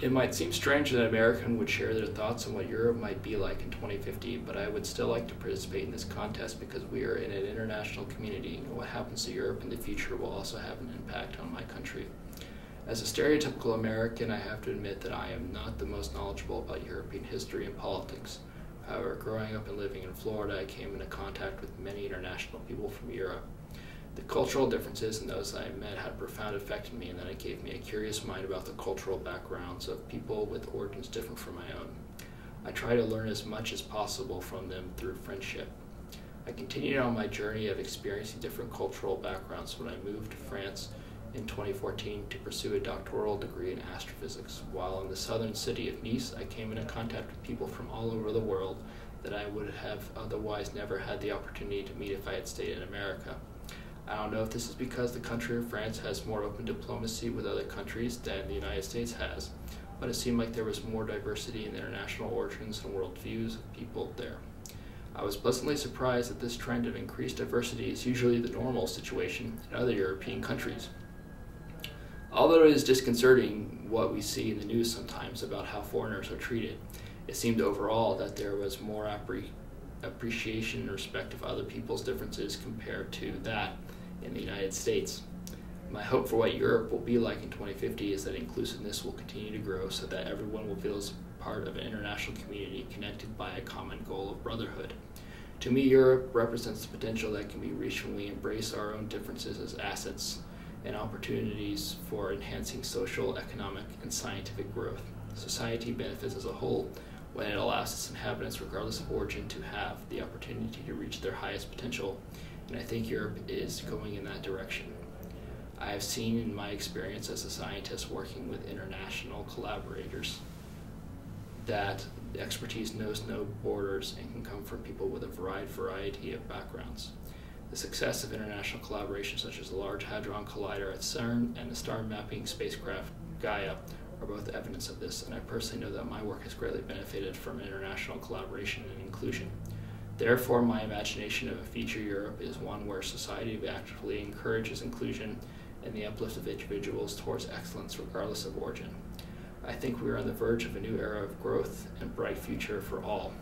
It might seem strange that an American would share their thoughts on what Europe might be like in 2050, but I would still like to participate in this contest because we are in an international community, and what happens to Europe in the future will also have an impact on my country. As a stereotypical American, I have to admit that I am not the most knowledgeable about European history and politics. However, growing up and living in Florida, I came into contact with many international people from Europe. The cultural differences in those I met had a profound effect on me, and then it gave me a curious mind about the cultural backgrounds of people with origins different from my own. I try to learn as much as possible from them through friendship. I continued on my journey of experiencing different cultural backgrounds when I moved to France in 2014 to pursue a doctoral degree in astrophysics. While in the southern city of Nice, I came into contact with people from all over the world that I would have otherwise never had the opportunity to meet if I had stayed in America. I don't know if this is because the country of France has more open diplomacy with other countries than the United States has, but it seemed like there was more diversity in international origins and worldviews of people there. I was pleasantly surprised that this trend of increased diversity is usually the normal situation in other European countries. Although it is disconcerting what we see in the news sometimes about how foreigners are treated, it seemed overall that there was more appreciation and respect of other people's differences compared to that in the United States. My hope for what Europe will be like in 2050 is that inclusiveness will continue to grow so that everyone will feel as part of an international community connected by a common goal of brotherhood. To me, Europe represents the potential that can be reached when we embrace our own differences as assets and opportunities for enhancing social, economic, and scientific growth. Society benefits as a whole when it allows its inhabitants, regardless of origin, to have the opportunity to reach their highest potential, and I think Europe is going in that direction. I have seen in my experience as a scientist working with international collaborators that expertise knows no borders and can come from people with a wide variety of backgrounds. The success of international collaboration, such as the Large Hadron Collider at CERN and the star mapping spacecraft Gaia, are both evidence of this, and I personally know that my work has greatly benefited from international collaboration and inclusion. Therefore, my imagination of a future Europe is one where society actively encourages inclusion and the uplift of individuals towards excellence regardless of origin. I think we are on the verge of a new era of growth and bright future for all.